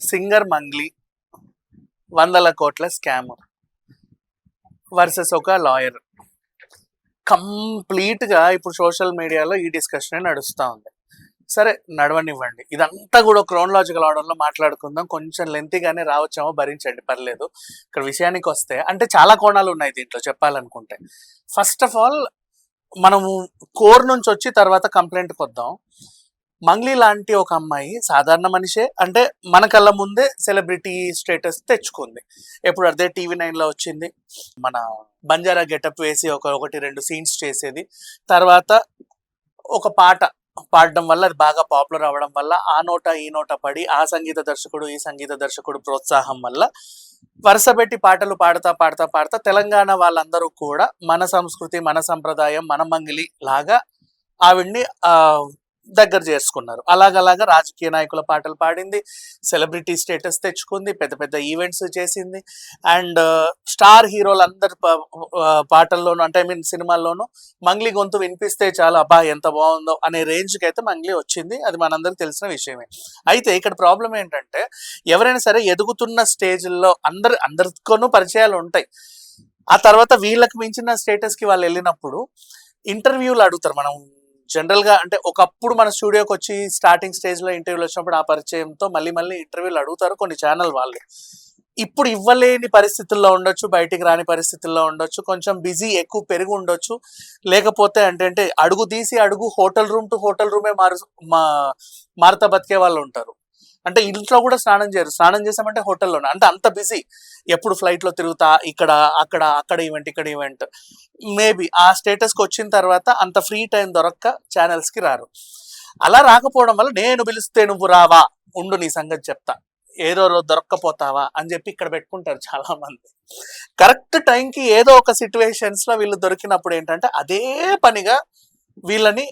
Singer Mangli వందల కోట్ల scam versus ఒక లాయర్. కంప్లీట్ గా ఇప్పుడు సోషల్ మీడియాలో ఈ డిస్కషన్ నడుస్తూ ఉంది. సరే నడవనివ్వండి, ఇదంతా కూడా క్రోనలాజికల్ ఆర్డర్లో మాట్లాడుకుందాం. కొంచెం లెంతీగానే రావచ్చామో భరించండి, పర్లేదు. ఇక్కడ విషయానికి వస్తే అంటే చాలా కోణాలు ఉన్నాయి దీంట్లో చెప్పాలనుకుంటే. ఫస్ట్ ఆఫ్ ఆల్ మనము కోర్ నుంచి వచ్చి తర్వాత కంప్లైంట్కి వద్దాం. మంగ్లీ లాంటి ఒక అమ్మాయి సాధారణ మనిషే, అంటే మన కళ్ళ ముందే సెలబ్రిటీ స్టేటస్ తెచ్చుకుంది. ఎప్పుడు అదే టీవీ9లో వచ్చింది, మన బంజారా గెటప్ వేసి ఒకటి రెండు సీన్స్ చేసేది. తర్వాత ఒక పాట పాడడం వల్ల అది బాగా పాపులర్ అవ్వడం వల్ల ఆ నోట ఈ నోట పడి ఆ సంగీత దర్శకుడు ఈ సంగీత దర్శకుడు ప్రోత్సాహం వల్ల వరుస పెట్టి పాటలు పాడుతా పాడుతా పాడుతా తెలంగాణ వాళ్ళందరూ కూడా మన సంస్కృతి మన సంప్రదాయం మన మంగిలి లాగా ఆవిడ్ని దగ్గర చేసుకున్నారు. అలాగలాగా రాజకీయ నాయకుల పాటలు పాడింది, సెలబ్రిటీ స్టేటస్ తెచ్చుకుంది, పెద్ద పెద్ద ఈవెంట్స్ చేసింది. అండ్ స్టార్ హీరోలందరి పాటల్లోనూ అంటే సినిమాల్లోనూ మంగ్లీ గొంతు వినిపిస్తే చాలా అబ్బా ఎంత బాగుందో అనే రేంజ్కి అయితే మంగ్లీ వచ్చింది. అది మనందరికి తెలిసిన విషయమే. అయితే ఇక్కడ ప్రాబ్లం ఏంటంటే, ఎవరైనా సరే ఎదుగుతున్న స్టేజ్లో అందరితోనూ పరిచయాలు ఉంటాయి. ఆ తర్వాత వీళ్ళకి మించిన స్టేటస్కి వాళ్ళు వెళ్ళినప్పుడు ఇంటర్వ్యూలు అడుగుతారు. మనం జనరల్గా అంటే ఒకప్పుడు మన స్టూడియోకి వచ్చి స్టార్టింగ్ స్టేజ్లో ఇంటర్వ్యూలు వచ్చినప్పుడు ఆ పరిచయంతో మళ్ళీ ఇంటర్వ్యూలు అడుగుతారు కొన్ని ఛానల్ వాళ్ళు. ఇప్పుడు ఇవ్వలేని పరిస్థితుల్లో ఉండొచ్చు, బయటికి రాని పరిస్థితుల్లో ఉండొచ్చు, కొంచెం బిజీ ఎక్కువ పెరిగి ఉండొచ్చు. లేకపోతే అంటే అడుగు తీసి అడుగు హోటల్ రూమ్ టు హోటల్ రూమే మారుతా బతికే వాళ్ళు ఉంటారు. అంటే ఇంట్లో కూడా స్నానం చేయరు, స్నానం చేసామంటే హోటల్లోనే, అంటే అంత బిజీ. ఎప్పుడు ఫ్లైట్లో తిరుగుతా, అక్కడ ఈవెంట్ ఇక్కడ ఈవెంట్. మేబీ ఆ స్టేటస్కి వచ్చిన తర్వాత అంత ఫ్రీ టైం దొరక్క ఛానల్స్కి రారు. అలా రాకపోవడం వల్ల నేను పిలిస్తే నువ్వు రావా, ఉండు నీ సంగతి చెప్తా, ఏదో రోజు దొరక్కపోతావా అని చెప్పి ఇక్కడ పెట్టుకుంటారు చాలా మంది. కరెక్ట్ టైంకి ఏదో ఒక సిచ్యువేషన్స్లో వీళ్ళు దొరికినప్పుడు ఏంటంటే అదే పనిగా వీళ్ళని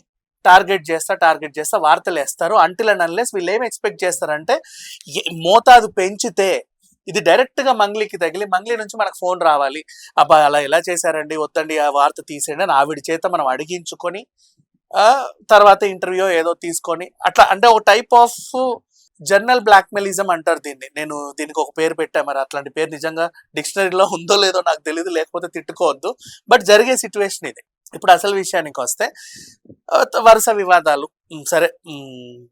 టార్గెట్ చేస్తా వార్తలు వేస్తారు. అంటిల్ అండ్ అన్లెస్ వీళ్ళు ఏం ఎక్స్పెక్ట్ చేస్తారంటే, మోతాదు పెంచితే ఇది డైరెక్ట్గా మంగ్లీకి తగిలి మంగ్లీ నుంచి మనకు ఫోన్ రావాలి, అబ్బా అలా ఎలా చేశారండి, వద్దండి ఆ వార్త తీసేయండి అని ఆవిడ చేత మనం అడిగించుకొని తర్వాత ఇంటర్వ్యూ ఏదో తీసుకొని అట్లా, అంటే ఒక టైప్ ఆఫ్ జర్నల్ బ్లాక్మెయిలిజం అంటారు దీన్ని. నేను దీనికి ఒక పేరు పెట్టా, మరి అట్లాంటి పేరు నిజంగా డిక్షనరీలో ఉందో లేదో నాకు తెలియదు, లేకపోతే తిట్టుకోవద్దు. బట్ జరిగే సిచ్యువేషన్ ఇది. ఇప్పుడు అసలు విషయానికి వస్తే వరుస వివాదాలు. సరే,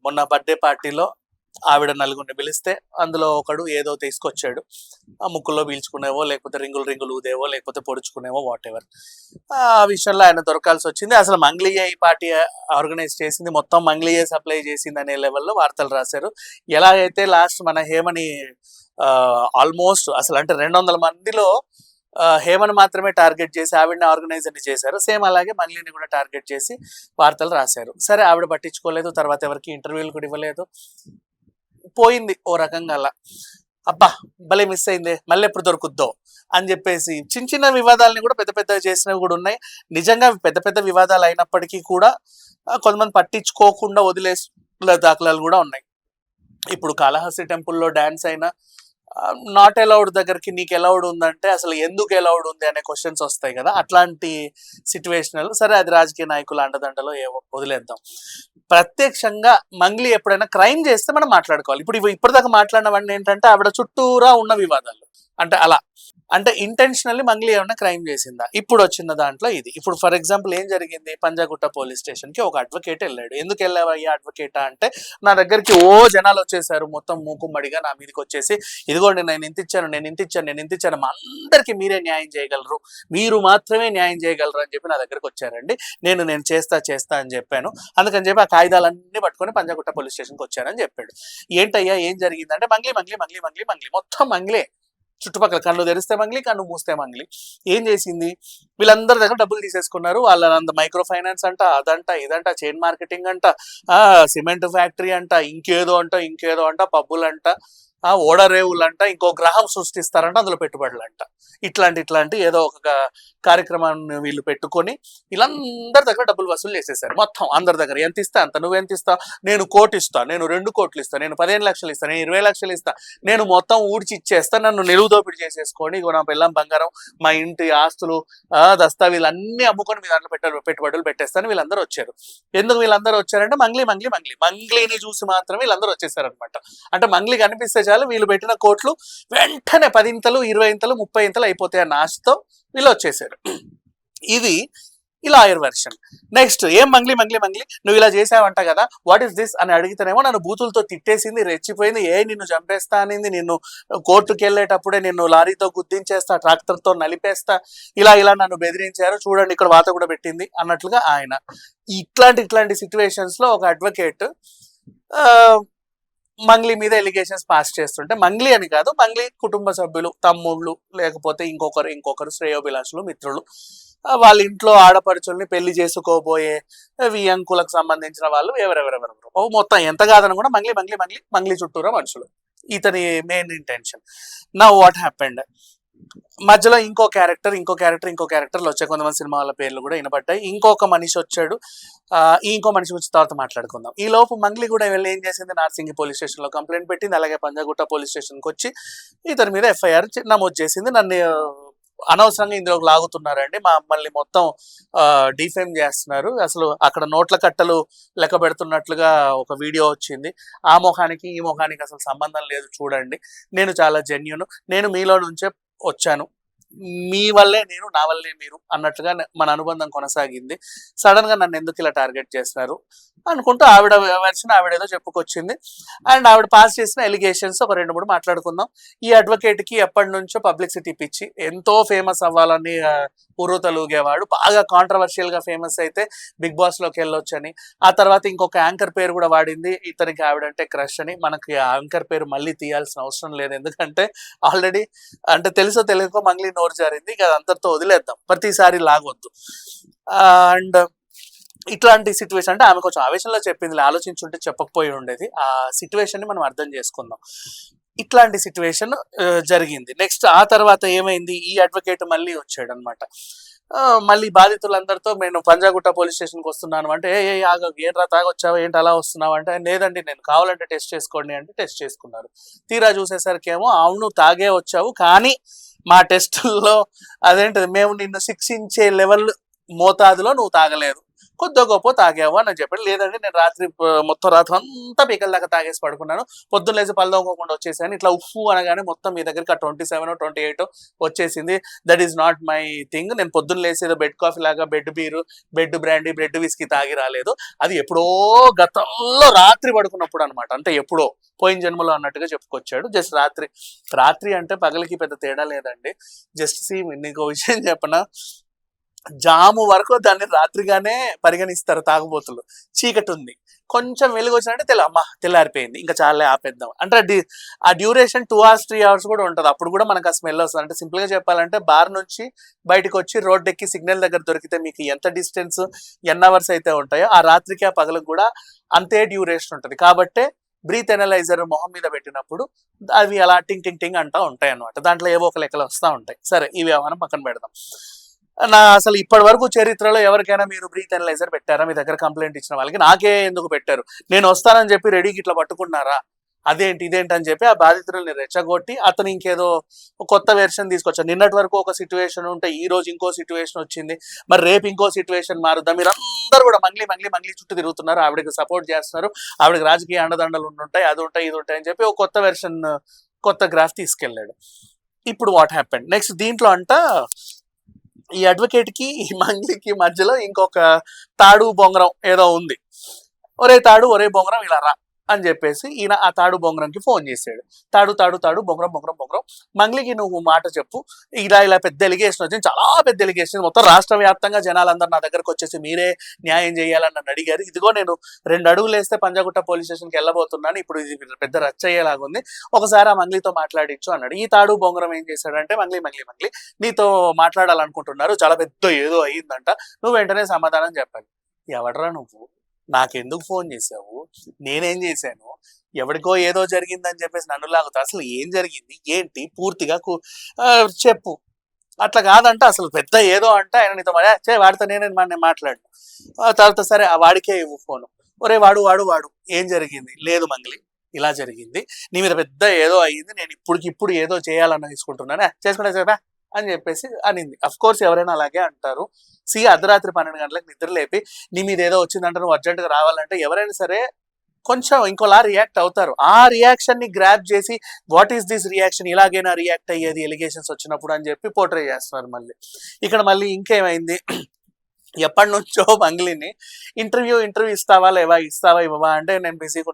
మొన్న బర్త్డే పార్టీలో ఆవిడ నలుగురిని పిలిస్తే అందులో ఒకడు ఏదో తీసుకొచ్చాడు, ఆ ముక్కుల్లో పీల్చుకునేవో లేకపోతే రింగులు ఊదేవో లేకపోతే పొడుచుకునేవో వాట్ ఎవర్. ఆ విషయంలో ఆయన దొరకాల్సి వచ్చింది. అసలు మంగ్లీయే ఈ పార్టీ ఆర్గనైజ్ చేసింది, మొత్తం మంగ్లీయే సప్లై చేసింది అనే లెవెల్లో వార్తలు రాశారు. ఎలా అయితే లాస్ట్ మన హేమని ఆల్మోస్ట్ అసలు అంటే 200 మందిలో హేమను మాత్రమే టార్గెట్ చేసి ఆవిడని ఆర్గనైజర్ని చేశారు, సేమ్ అలాగే మంగ్లీని కూడా టార్గెట్ చేసి వార్తలు రాశారు. సరే, ఆవిడ పట్టించుకోలేదు, తర్వాత ఎవరికి ఇంటర్వ్యూలు కూడా ఇవ్వలేదు, పోయింది ఓ రకంగా. అలా అబ్బా భలే మిస్ అయిందే, మళ్ళీ ఎప్పుడు దొరుకుద్దో అని చెప్పేసి చిన్న వివాదాలని కూడా పెద్ద చేసినవి కూడా ఉన్నాయి. నిజంగా పెద్ద వివాదాలు అయినప్పటికీ కూడా కొంతమంది పట్టించుకోకుండా వదిలేసిన దాఖలాలు కూడా ఉన్నాయి. ఇప్పుడు కాళహస్తి టెంపుల్లో డ్యాన్స్ అయినా నాట్ అలౌడ్ దగ్గరికి నీకు అలౌడ్ ఉందంటే అసలు ఎందుకు అలౌడ్ ఉంది అనే క్వశ్చన్స్ వస్తాయి కదా, అట్లాంటి సిచ్యువేషన్లు. సరే, అది రాజకీయ నాయకులు అండదండలో ఏవో వదిలేద్దాం. ప్రత్యక్షంగా మంగ్లీ ఎప్పుడైనా క్రైమ్ చేస్తే మనం మాట్లాడుకోవాలి. ఇప్పటిదాకా మాట్లాడినవన్నీ ఏంటంటే ఆవిడ చుట్టూరా ఉన్న వివాదాలు. అంటే అలా అంటే ఇంటెన్షనల్లీ మంగ్లీ ఏమన్నా క్రైమ్ చేసిందా? ఇప్పుడు వచ్చిన దాంట్లో ఇది. ఇప్పుడు ఫర్ ఎగ్జాంపుల్ ఏం జరిగింది, పంజాగుట్ట పోలీస్ స్టేషన్కి ఒక అడ్వకేట్ వెళ్ళాడు. ఎందుకు వెళ్ళావు అయ్యా అడ్వకేటా అంటే, నా దగ్గరికి జనాలు వచ్చేసారు మొత్తం మూకుమ్మడిగా నా మీదకి వచ్చేసి, ఇదిగోండి నేను ఇంత ఇచ్చాను, మా అందరికీ మీరే న్యాయం చేయగలరు, మీరు మాత్రమే న్యాయం చేయగలరు అని చెప్పి నా దగ్గరకు వచ్చారండి. నేను చేస్తా అని చెప్పాను. అందుకని చెప్పి ఆ కాగితాలన్నీ పట్టుకొని పంజాగుట్ట పోలీస్ స్టేషన్కి వచ్చానని చెప్పాడు. ఏంటయ్యా ఏం జరిగిందంటే, మంగ్లీ మొత్తం మంగ్లీ, చుట్టుపక్కల కన్ను తెరిస్తే మంగ్లీ, కన్ను మూస్తే మంగ్లీ. ఏం చేసింది, వీళ్ళందరి దగ్గర డబ్బులు తీసేసుకున్నారు. వాళ్ళంత మైక్రో ఫైనాన్స్ అంట, అదంట ఇదంట, చైన్ మార్కెటింగ్ అంట, సిమెంట్ ఫ్యాక్టరీ అంట, ఇంకేదో అంట, పబ్బులంట, ఓడరేవులంట, ఇంకో గ్రహం సృష్టిస్తారంట, అందులో పెట్టుబడులంట. ఇట్లాంటి ఏదో ఒక కార్యక్రమాన్ని వీళ్ళు పెట్టుకొని వీళ్ళందరి దగ్గర డబ్బులు వసూలు చేసేసారు. మొత్తం అందరి దగ్గర ఎంత ఇస్తా అంత, నువ్వెంత ఇస్తావు, నేను 1 కోటి ఇస్తా, నేను 2 కోట్లు ఇస్తా, నేను 15 లక్షలు ఇస్తా, నేను 20 లక్షలు ఇస్తా, నేను మొత్తం ఊడ్చి ఇచ్చేస్తా, నన్ను నిలువు దోపిడీ చేసేసుకొని ఇగో నా పిల్లం బంగారం, మా ఇంటి ఆస్తులు, దస్తావేజులు అన్ని అమ్ముకొని మీ దాంట్లో పెట్టుబడులు పెట్టేస్తాను. వీళ్ళందరూ వచ్చారు. ఎందుకు వీళ్ళందరూ వచ్చారంటే మంగ్లీని చూసి మాత్రమే వీళ్ళందరూ వచ్చేసారు అనమాట. అంటే మంగ్లీ కనిపిస్తే చాలు వీళ్ళు పెట్టిన కోట్లు వెంటనే 10 ఇంతలు 20 ఇంతలు 30 ఇంతలు అయిపోతాయి అన్న ఆశతో వీళ్ళు వచ్చేసారు. ఇది ఈ లాయర్ వెర్షన్. నెక్స్ట్ ఏం మంగ్లీ నువ్వు ఇలా చేసావంట కదా, వాట్ ఈస్ దిస్ అని అడిగితేనేమో నన్ను బూతులతో తిట్టేసింది, రెచ్చిపోయింది, నిన్ను చంపేస్తా అనింది, నిన్ను కోర్టుకు వెళ్ళేటప్పుడే నిన్ను లారీతో గుద్దించేస్తా, ట్రాక్టర్తో నలిపేస్తా, ఇలా నన్ను బెదిరించారు, చూడండి ఇక్కడ వాత కూడా పెట్టింది అన్నట్లుగా ఆయన. ఇట్లాంటి సిచ్యువేషన్స్ లో ఒక అడ్వకేట్ మంగ్లీ మీద ఎలిగేషన్స్ పాస్ చేస్తుంటే, మంగ్లీ అని కాదు, మంగ్లీ కుటుంబ సభ్యులు, తమ్ముళ్ళు, లేకపోతే ఇంకొకరు శ్రేయోభిలాషులు, మిత్రులు, వాళ్ళ ఇంట్లో ఆడపడుచుల్ని పెళ్లి చేసుకోబోయే వియంకులకు సంబంధించిన వాళ్ళు ఎవరెవరెవరెవరు మొత్తం ఎంత కాదని కూడా మంగ్లీ చుట్టూరా మనుషులు. ఇతని మెయిన్ ఇంటెన్షన్. నా వాట్ హ్యాపెండ్, మధ్యలో ఇంకో క్యారెక్టర్లు వచ్చాయి. కొంతమంది సినిమా వాళ్ళ పేర్లు కూడా వినబడ్డాయి. ఇంకొక మనిషి వచ్చాడు. ఇంకో మనిషి వచ్చిన తర్వాత మాట్లాడుకుందాం. ఈ లోపు మంగ్లీ కూడా వెళ్ళి ఏం చేసింది, నార్సింగి పోలీస్ స్టేషన్ లో కంప్లైంట్ పెట్టింది. అలాగే పంజాగుట్ట పోలీస్ స్టేషన్కి వచ్చి ఇతని మీద ఎఫ్ఐఆర్ నమోదు చేసింది. నన్ను అనవసరంగా ఇందులోకి లాగుతున్నారండి, మమ్మల్ని మొత్తం డిఫేమ్ చేస్తున్నారు, అసలు అక్కడ నోట్ల కట్టలు లెక్క పెడుతున్నట్లుగా ఒక వీడియో వచ్చింది, ఆ ముఖానికి ఈ ముఖానికి అసలు సంబంధం లేదు చూడండి, నేను చాలా జెన్యూన్, నేను మీలో నుంచే వచ్చాను, మీ వల్లే నేను, నా వల్లే మీరు అన్నట్లుగా మన అనుబంధం కొనసాగింది, సడన్ గా నన్ను ఎందుకు ఇలా టార్గెట్ చేస్తున్నారు అనుకుంటూ ఆవిడ వెర్షన్ ఆవిడేదో చెప్పుకొచ్చింది. అండ్ ఆవిడ పాస్ చేసిన ఎలిగేషన్స్ ఒక 2-3 మాట్లాడుకుందాం. ఈ అడ్వకేట్ కి ఎప్పటి నుంచో పబ్లిసిటీ పిచ్చి, ఎంతో ఫేమస్ అవ్వాలని ఉర్రూతలూగేవాడు, బాగా కాంట్రవర్షియల్ గా ఫేమస్ అయితే బిగ్ బాస్ లోకి వెళ్ళొచ్చని, ఆ తర్వాత ఇంకొక యాంకర్ పేరు కూడా వాడింది, ఇతనికి ఆవిడంటే క్రష్ అని. మనకి ఆ యాంకర్ పేరు మళ్ళీ తీయాల్సిన అవసరం లేదు, ఎందుకంటే ఆల్రెడీ అంటే తెలుసో తెలియకో మంగ్లీ నోరు జారింది, ఇక అంతటితో వదిలేద్దాం, ప్రతిసారి లాగొద్దు. అండ్ ఇట్లాంటి సిచ్యువేషన్ అంటే ఆమె కొంచెం ఆవేశంలో చెప్పింది, ఆలోచించుంటే చెప్పకపోయి ఉండేది. ఆ సిచ్యువేషన్ ని మనం అర్థం చేసుకుందాం. ఇట్లాంటి సిచ్యువేషన్ జరిగింది. నెక్స్ట్ ఆ తర్వాత ఏమైంది, ఈ అడ్వకేట్ మళ్ళీ వచ్చాడు అనమాట. మళ్ళీ బాధితులందరితో నేను పంజాగుట్ట పోలీస్ స్టేషన్కి వస్తున్నాను అంటే, ఏంట్రా తాగొచ్చావా ఏంటి అలా వస్తున్నావు అంటే, లేదండి నేను కావాలంటే టెస్ట్ చేసుకోండి అంటే టెస్ట్ చేసుకున్నారు. తీరా చూసేసరికేమో అవును తాగే వచ్చావు, కానీ మా టెస్టుల్లో అదేంటది మేము నిన్ను శిక్షించే లెవెల్ మోతాదులో నువ్వు తాగలేదు, కొద్ది గొప్ప తాగావు అని చెప్పాడు. లేదండి నేను మొత్తం రాత్రి అంతా పీకల దాకా తాగేసి పడుకున్నాను, పొద్దున్న లేచి పళ్ళు తోముకోకుండా వచ్చేసాను, ఇట్లా ఉఫ్ఫు అనగానే మొత్తం మీ దగ్గరికి 27 28 వచ్చేసింది, that is not my thing, నేను పొద్దున్న లేసి ఏదో బెడ్ కాఫీ లాగా bed beer bed brandy bed whisky తాగి రాలేదు, అది ఎప్పుడో గతంలో రాత్రి పడుకున్నప్పుడు అనమాట, అంటే ఎప్పుడో పోయిన జన్మలో అన్నట్టుగా చెప్పుకొచ్చాడు. జస్ట్ రాత్రి అంటే పగలికి పెద్ద తేడా లేదండి. జస్ట్ నీకు విషయం చెప్పనా, జాము వరకు దాన్ని రాత్రిగానే పరిగణిస్తారు తాగుబోతులు. చీకటి ఉంది, కొంచెం వెలుగు వచ్చినట్టే తెల్లారిపోయింది, ఇంకా చాలా ఆపేద్దాం అంటే ఆ డ్యూరేషన్ 2 hours 3 hours కూడా ఉంటుంది. అప్పుడు కూడా మనకు ఆ స్మెల్ వస్తుంది. అంటే సింపుల్ గా చెప్పాలంటే బార్ నుంచి బయటకు వచ్చి రోడ్ ఎక్కి సిగ్నల్ దగ్గర దొరికితే మీకు ఎంత డిస్టెన్స్ ఎన్ అవర్స్ అయితే ఉంటాయో, ఆ రాత్రికి ఆ పగలకు కూడా అంతే డ్యూరేషన్ ఉంటుంది. కాబట్టే బ్రీత్ ఎనలైజర్ మొహం మీద పెట్టినప్పుడు అవి అలా టింగ్ అంటూ ఉంటాయి అనమాట. దాంట్లో ఏవో ఒక లెక్కలు వస్తూ ఉంటాయి. సరే ఈ వ్యవహారం పక్కన పెడదాం. అసలు ఇప్పటి వరకు చరిత్రలో ఎవరికైనా మీరు బ్రీత్ అనలైజర్ పెట్టారా మీ దగ్గర కంప్లైంట్ ఇచ్చిన వాళ్ళకి? నాకే ఎందుకు పెట్టారు, నేను వస్తానని చెప్పి రెడీకి ఇట్లా పట్టుకున్నారా, అదేంటి ఇదేంటి అని చెప్పి ఆ బాధితులని రెచ్చగొట్టి అతను ఇంకేదో కొత్త వెర్షన్ తీసుకొచ్చారు. నిన్నటి వరకు ఒక సిచ్యువేషన్ ఉంటే ఈ రోజు ఇంకో సిచ్యువేషన్ వచ్చింది, మరి రేపు ఇంకో సిచ్యువేషన్ మారుద్దాం. మీరు అందరూ కూడా మంగ్లీ చుట్టూ తిరుగుతున్నారు, ఆవిడకి సపోర్ట్ చేస్తున్నారు, ఆవిడకి రాజకీయ అండదండలు ఉంటాయి, అది ఉంటాయి ఇది ఉంటాయి అని చెప్పి ఒక కొత్త వెర్షన్ కొత్త గ్రాఫ్ తీసుకెళ్ళాడు. ఇప్పుడు వాట్ హ్యాపెండ్ నెక్స్ట్, దీంట్లో అంట ఈ అడ్వకేట్ కి ఈ మంగ్లీకి మధ్యలో ఇంకొక తాడు బొంగరం ఏదో ఉంది. ఒరే తాడు ఒరే బొంగరం ఇలా రా అని చెప్పేసి ఈయన ఆ తాడు బొంగరంకి ఫోన్ చేశాడు. తాడు బొంగరం మంగ్లీకి నువ్వు మాట చెప్పు, ఇలా పెద్ద ఎలిగేషన్ వచ్చింది, చాలా పెద్ద ఎలిగేషన్, మొత్తం రాష్ట్ర వ్యాప్తంగా జనాలందరూ నా దగ్గరకు వచ్చేసి మీరే న్యాయం చేయాలని నన్ను అడిగారు, ఇదిగో నేను 2 అడుగులు వేస్తే పంజాగుట్ట పోలీస్ స్టేషన్కి వెళ్ళబోతున్నాను, ఇప్పుడు ఇది పెద్ద రచ్చ అయ్యేలాగుంది, ఒకసారి ఆ మంగ్లీతో మాట్లాడించు అన్నాడు. ఈ తాడు బొంగరం ఏం చేశాడంటే, మంగ్లీ నీతో మాట్లాడాలనుకుంటున్నారు, చాలా పెద్ద ఏదో అయ్యిందంట, నువ్వు వెంటనే సమాధానం చెప్పాలి. ఎవడరా నువ్వు, నాకెందుకు ఫోన్ చేసావు, నేనేం చేశాను, ఎవరికో ఏదో జరిగిందని చెప్పేసి నన్ను లాగుతా, అసలు ఏం జరిగింది ఏంటి పూర్తిగా చెప్పు. అట్లా కాదంట, అసలు పెద్ద ఏదో అంటే ఆయన నీతో వాడితో నేను మాట్లాడు. తర్వాత సరే ఆ వాడికే ఇవ్వు ఫోను. ఒరే వాడు ఏం జరిగింది, లేదు మంగ్లీ ఇలా జరిగింది, నీ మీద పెద్ద ఏదో అయ్యింది, నేను ఇప్పుడు ఏదో చేయాలని తీసుకుంటున్నాను, చేసుకుంటా చెప్పా అని చెప్పేసి అనింది. అఫ్ కోర్స్ ఎవరైనా అలాగే అంటారు. అర్ధరాత్రి 12 గంటలకు నిద్ర లేపి నీ మీద ఏదో వచ్చిందంటే నువ్వు అర్జెంటుగా రావాలంటే ఎవరైనా సరే కొంచెం ఇంకోలా రియాక్ట్ అవుతారు. ఆ రియాక్షన్ ని గ్రాప్ చేసి వాట్ ఈస్ దిస్ రియాక్షన్, ఇలాగైనా రియాక్ట్ అయ్యేది ఎలిగేషన్స్ వచ్చినప్పుడు అని చెప్పి పోర్ట్రే చేస్తున్నారు. మళ్ళీ ఇక్కడ మళ్ళీ ఇంకేమైంది, ఎప్పటి నుంచో మంగ్లీని ఇంటర్వ్యూ ఇస్తావా లేవా, ఇస్తావా ఇవ్వవా అంటే నేను బిజీగా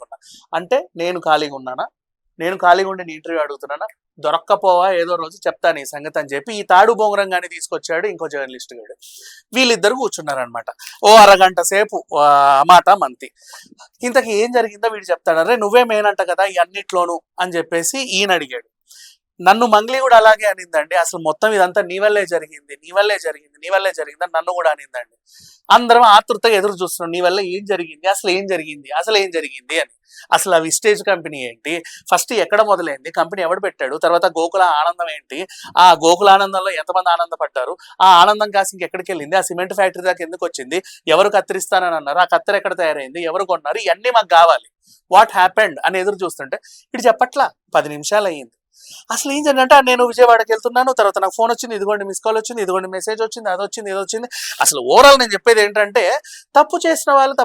ఉన్నా అంటే నేను ఖాళీగా ఉన్నానా, నేను ఖాళీగా ఉండి నీ ఇంటర్వ్యూ అడుగుతున్నానా, దొరక్కపోవా ఏదో రోజు చెప్తాను ఈ సంగతి అని చెప్పి ఈ తాడు బొంగరంగానే తీసుకొచ్చాడు ఇంకో జర్నలిస్ట్ గారు. వీళ్ళిద్దరు కూర్చున్నారనమాట ఓ అరగంట సేపు మాట మంతి. ఇంతకీ ఏం జరిగిందో వీడు చెప్తాడు. అరే నువ్వే మెయిన్ అంట కదా ఈ అన్నిట్లోనూ అని చెప్పేసి ఈయన అడిగాడు. నన్ను మంగ్లీ కూడా అలాగే అనిందండి, అసలు మొత్తం ఇదంతా నీ వల్లే జరిగింది అని నన్ను కూడా అనిందండి. అందరం ఆతృతగా ఎదురు చూస్తున్నాం, నీ వల్ల ఏం జరిగింది అసలు ఏం జరిగింది అని. అసలు ఆ విస్టేజ్ కంపెనీ ఏంటి, ఫస్ట్ ఎక్కడ మొదలైంది, కంపెనీ ఎవడు పెట్టాడు, తర్వాత గోకుల ఆనందం ఏంటి, ఆ గోకుల ఆనందంలో ఎంతమంది ఆనందపడ్డారు, ఆ ఆనందం కాసి ఇంకెక్కడికి వెళ్ళింది, ఆ సిమెంట్ ఫ్యాక్టరీ దాకా ఎందుకు వచ్చింది, ఎవరు కత్తిరిస్తానని అన్నారు, ఆ కత్తెర ఎక్కడ తయారైంది, ఎవరు కొన్నారు, ఇవన్నీ మాకు కావాలి, వాట్ హ్యాపెండ్ అని ఎదురు చూస్తుంటే ఇటు చెప్పట్లా. 10 నిమిషాలు అయ్యింది. అసలు ఏం జరిగిందంటే నేను విజయవాడకి వెళ్తున్నాను, తర్వాత నాకు ఫోన్ వచ్చింది, ఇదిగోండి మిస్ కాల్ వచ్చింది, ఇదిగోండి మెసేజ్ వచ్చింది, అది వచ్చింది. అసలు ఓవరాల్ నేను చెప్పేది ఏంటంటే తప్పు చేసిన వాళ్ళు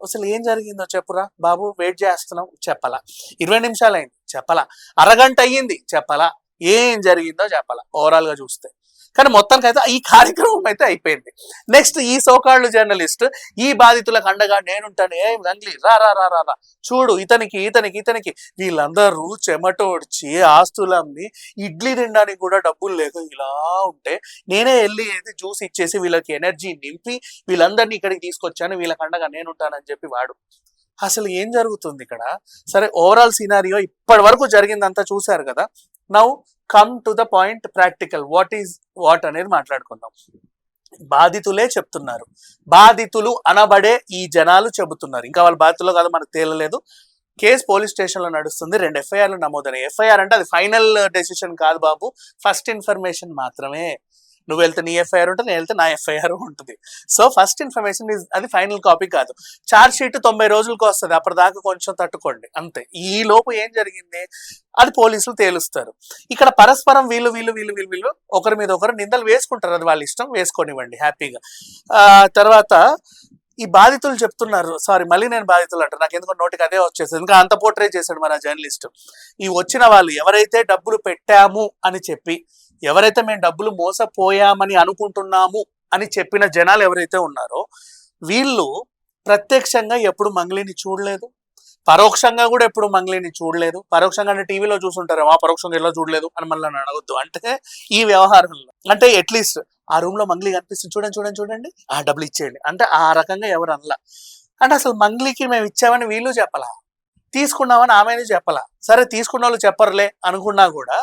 అసలు ఏం జరిగిందో చెప్పురా బాబు, వెయిట్ చేస్తున్నాం చెప్పాలా, 20 నిమిషాలు అయింది చెప్పాలా, అరగంట అయ్యింది చెప్పాలా, ఏం జరిగిందో చెప్పాలా ఓవరాల్ గా చూస్తే. కానీ మొత్తానికి అయితే ఈ కార్యక్రమం అయితే అయిపోయింది. నెక్స్ట్ ఈ సోకాళ్ళు జర్నలిస్ట్ ఈ బాధితులకు అండగా నేనుంటాను, ఏ మంగ్లీ రా రా రా రా రా చూడు ఇతనికి వీళ్ళందరూ చెమటోడ్చి ఆస్తులమ్మి ఇడ్లీ తినడానికి కూడా డబ్బులు లేక ఇలా ఉంటే నేనే వెళ్ళి జ్యూస్ ఇచ్చేసి వీళ్ళకి ఎనర్జీ నింపి వీళ్ళందరినీ ఇక్కడికి తీసుకొచ్చాను, వీళ్ళకి అండగా నేనుంటానని చెప్పి వాడు. అసలు ఏం జరుగుతుంది ఇక్కడ? సరే ఓవరాల్ సినారియో ఇప్పటి వరకు జరిగిందంతా చూశారు కదా. Now come to the point, practical what అనేది మాట్లాడుకుందాం. బాధితులే చెప్తున్నారు, బాధితులు అనబడే ఈ జనాలు చెబుతున్నారు, ఇంకా వాళ్ళ బాధితులు కాదు మనకు తేలలేదు. కేసు పోలీస్ స్టేషన్ లో నడుస్తుంది, 2 ఎఫ్ఐఆర్లు నమోదైనాయి. ఎఫ్ఐఆర్ అంటే అది ఫైనల్ డెసిషన్ కాదు బాబు, ఫస్ట్ ఇన్ఫర్మేషన్ మాత్రమే. నువ్వు వెళ్తే నీ ఎఫ్ఐఆర్ ఉంటుంది, నేను వెళ్తే నా ఎఫ్ఐఆర్ ఉంటుంది. సో ఫస్ట్ ఇన్ఫర్మేషన్ అది ఫైనల్ కాపీ కాదు. ఛార్జ్ షీట్ 90 రోజులకు వస్తుంది, అప్పటిదాకా కొంచెం తట్టుకోండి అంతే. ఈ లోపు ఏం జరిగింది అది పోలీసులు తేలుస్తారు. ఇక్కడ పరస్పరం వీళ్ళు ఒకరి మీద ఒకరు నిందలు వేసుకుంటారు, అది వాళ్ళ ఇష్టం, వేసుకోనివ్వండి హ్యాపీగా. తర్వాత ఈ బాధితులు చెప్తున్నారు, సారీ మళ్ళీ నేను బాధితులు అంటారు, నాకు ఎందుకో నోటికి అదే వచ్చేసింది, ఇంకా అంత పోర్ట్రే చేశాడు మన జర్నలిస్ట్. ఈ వచ్చిన వాళ్ళు ఎవరైతే డబ్బులు పెట్టాము అని చెప్పి, ఎవరైతే మేము డబ్బులు మోసపోయామని అనుకుంటున్నాము అని చెప్పిన జనాలు ఎవరైతే ఉన్నారో వీళ్ళు ప్రత్యక్షంగా ఎప్పుడు మంగ్లీని చూడలేదు, పరోక్షంగా కూడా ఎప్పుడు మంగ్లీని చూడలేదు. పరోక్షంగా అంటే టీవీలో చూసుంటారు, పరోక్షంగా ఎలా చూడలేదు అని మళ్ళీ అడగొద్దు. అంటే ఈ వ్యవహారంలో అంటే అట్లీస్ట్ ఆ రూమ్ లో మంగ్లీ కనిపిస్తుంది, చూడండి ఆ డబ్బులు ఇచ్చేయండి అంటే ఆ రకంగా ఎవరు అనలా. అంటే అసలు మంగ్లీకి మేము ఇచ్చామని వీళ్ళు చెప్పలా, తీసుకున్నామని ఆమెను చెప్పాల. సరే తీసుకున్న వాళ్ళు చెప్పరులే అనుకున్నా కూడా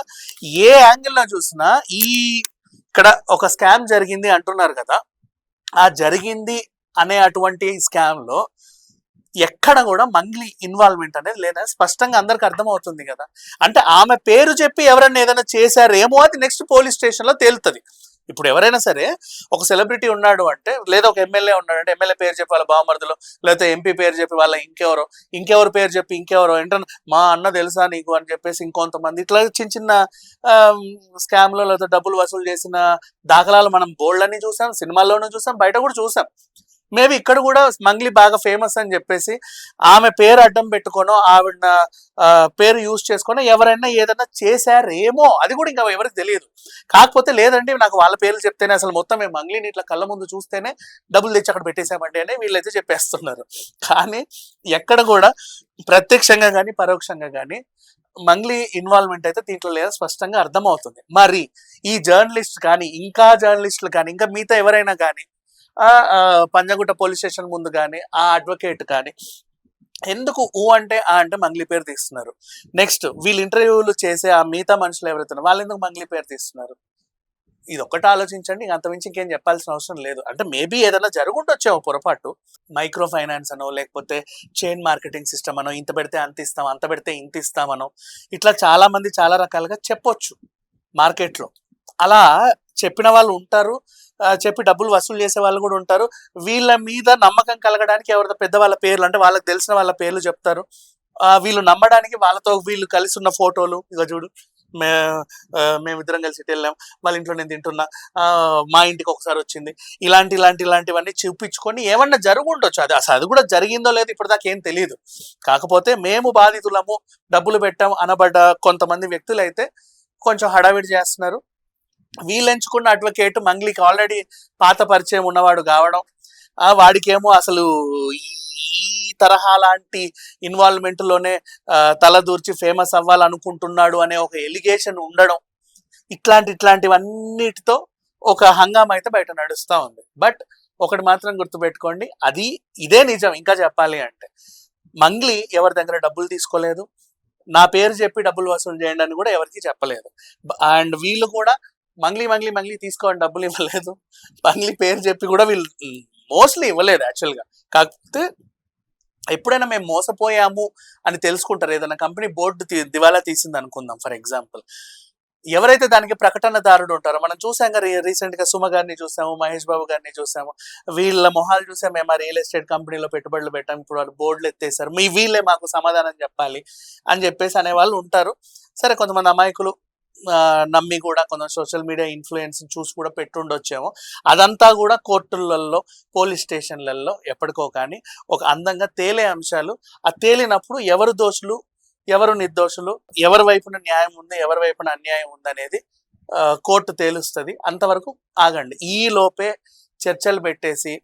ఏ యాంగిల్లో చూసినా ఇక్కడ ఒక స్కామ్ జరిగింది అంటున్నారు కదా, ఆ జరిగింది అనే అటువంటి స్కామ్ లో ఎక్కడ కూడా మంగ్లీ ఇన్వాల్వ్మెంట్ అనేది లేదా స్పష్టంగా అందరికి అర్థమవుతుంది కదా. అంటే ఆమె పేరు చెప్పి ఎవరైనా ఏదైనా చేశారేమో అది నెక్స్ట్ పోలీస్ స్టేషన్ లో తేలుతుంది. ఇప్పుడు ఎవరైనా సరే ఒక సెలబ్రిటీ ఉన్నాడు అంటే, లేదా ఒక ఎమ్మెల్యే ఉన్నాడు అంటే ఎమ్మెల్యే పేరు చెప్పి వాళ్ళ బావమరుదులు, లేకపోతే ఎంపీ పేరు చెప్పి వాళ్ళ ఇంకెవరు పేరు చెప్పి ఇంకెవరో ఏంటన్నా మా అన్న తెలుసా నీకు అని చెప్పేసి ఇంకొంతమంది ఇట్లా చిన్న స్కామ్లో లేకపోతే డబ్బులు వసూలు చేసిన దాఖలాలు మనం బోల్డ్ అని చూసాం, సినిమాల్లోనూ చూసాం, బయట కూడా చూసాం. మేబీ ఇక్కడ కూడా మంగ్లీ బాగా ఫేమస్ అని చెప్పేసి ఆమె పేరు అడ్డం పెట్టుకోనో ఆవిడ పేరు యూజ్ చేసుకొని ఎవరైనా ఏదైనా చేశారేమో అది కూడా ఇంకా ఎవరికి తెలియదు. కాకపోతే లేదండి నాకు వాళ్ళ పేర్లు చెప్తేనే అసలు మొత్తం మేము మంగ్లీని ఇట్లా కళ్ళ ముందు చూస్తేనే డబ్బులు తెచ్చి అక్కడ పెట్టేశామండి అని వీళ్ళైతే చెప్పేస్తున్నారు. కానీ ఎక్కడ కూడా ప్రత్యక్షంగా కానీ పరోక్షంగా కానీ మంగ్లీ ఇన్వాల్వ్మెంట్ అయితే దీంట్లో లేదా స్పష్టంగా అర్థమవుతుంది. మరి ఈ జర్నలిస్ట్ కానీ ఇంకా జర్నలిస్టులు కానీ ఇంకా మిగతా ఎవరైనా కానీ పంజాగుట్ట పోలీస్ స్టేషన్ ముందు కానీ ఆ అడ్వకేట్ కానీ ఎందుకు అంటే మంగ్లీ పేరు తీస్తున్నారు? నెక్స్ట్ వీళ్ళు ఇంటర్వ్యూలు చేసే ఆ మిగతా మనుషులు ఎవరైతే వాళ్ళు ఎందుకు మంగ్లీ పేరు తీస్తున్నారు? ఇది ఒక్కటి ఆలోచించండి, అంతమించి ఇంకేం చెప్పాల్సిన అవసరం లేదు. అంటే మేబీ ఏదైనా జరుగుండొచ్చేమో పొరపాటు, మైక్రో ఫైనాన్స్ అనో లేకపోతే చైన్ మార్కెటింగ్ సిస్టమ్ అనో, ఇంత పెడితే అంత ఇస్తాం అంత పెడితే ఇంత ఇస్తామనో ఇట్లా చాలా మంది చాలా రకాలుగా చెప్పొచ్చు మార్కెట్లో. అలా చెప్పిన వాళ్ళు ఉంటారు, చెప్పి డబ్బులు వసూలు చేసే వాళ్ళు కూడా ఉంటారు. వీళ్ళ మీద నమ్మకం కలగడానికి ఎవరితో పెద్దవాళ్ళ పేర్లు అంటే వాళ్ళకి తెలిసిన వాళ్ళ పేర్లు చెప్తారు. వీళ్ళు నమ్మడానికి వాళ్ళతో వీళ్ళు కలిసి ఉన్న ఫోటోలు, ఇక చూడు మే మేమిద్దరం కలిసి ఇటు వెళ్ళాం, వాళ్ళ ఇంట్లో నేను తింటున్నా, మా ఇంటికి ఒకసారి వచ్చింది, ఇలాంటివన్నీ చూపించుకొని ఏమన్నా జరుగుండొచ్చు. అది కూడా జరిగిందో లేదో ఇప్పటిదాకా ఏం తెలియదు. కాకపోతే మేము బాధితులము, డబ్బులు పెట్టాము అనబడ్డ కొంతమంది వ్యక్తులు అయితే కొంచెం హడావిడి చేస్తున్నారు. వీళ్ళు ఎంచుకున్న అడ్వకేట్ మంగ్లీకి ఆల్రెడీ పాత పరిచయం ఉన్నవాడు కావడం, వాడికేమో అసలు ఈ తరహా లాంటి ఇన్వాల్వ్మెంట్ లోనే తలదూర్చి ఫేమస్ అవ్వాలనుకుంటున్నాడు అనే ఒక ఎలిగేషన్ ఉండడం, ఇట్లాంటివన్నిటితో ఒక హంగామా అయితే బయట నడుస్తూ ఉంది. బట్ ఒకటి మాత్రం గుర్తుపెట్టుకోండి, ఇదే నిజం. ఇంకా చెప్పాలి అంటే మంగ్లీ ఎవరి దగ్గర డబ్బులు తీసుకోలేదు, నా పేరు చెప్పి డబ్బులు వసూలు చేయండి అని కూడా ఎవరికి చెప్పలేదు. అండ్ వీళ్ళు కూడా మంగ్లీ తీసుకోండి డబ్బులు ఇవ్వలేదు, మంగ్లీ పేరు చెప్పి కూడా వీళ్ళు మోస్ట్లీ ఇవ్వలేదు యాక్చువల్గా. కాకపోతే ఎప్పుడైనా మేము మోసపోయాము అని తెలుసుకుంటారు, ఏదైనా కంపెనీ బోర్డు దివాలా తీసింది అనుకుందాం ఫర్ ఎగ్జాంపుల్, ఎవరైతే దానికి ప్రకటనదారుడు ఉంటారో, మనం చూసాం రీసెంట్ గా సుమ గారిని చూసాము, మహేష్ బాబు గారిని చూసాము, వీళ్ళ మొహాలు చూసాము, మేము రియల్ ఎస్టేట్ కంపెనీలో పెట్టుబడులు పెట్టాం, ఇప్పుడు వాళ్ళు బోర్డులు ఎత్తేసారు, వీళ్ళే మాకు సమాధానం చెప్పాలి అని చెప్పేసి అనేవాళ్ళు ఉంటారు. సరే, కొంతమంది అమాయకులు నమ్మి కూడా కొంత సోషల్ మీడియా ఇన్ఫ్లుయెన్స్ చూసి కూడా పెట్టుండొచ్చేమో. అదంతా కూడా కోర్టులలో, పోలీస్ స్టేషన్లలో ఎప్పటికో కానీ ఒక అందంగా తేలే అంశాలు. ఆ తేలినప్పుడు ఎవరు దోషులు, ఎవరు నిర్దోషులు, ఎవరి వైపున న్యాయం ఉంది, ఎవరి వైపున అన్యాయం ఉంది అనేది కోర్టు తేలుస్తుంది. అంతవరకు ఆగండి. ఈ లోపే చర్చలు పెట్టేసి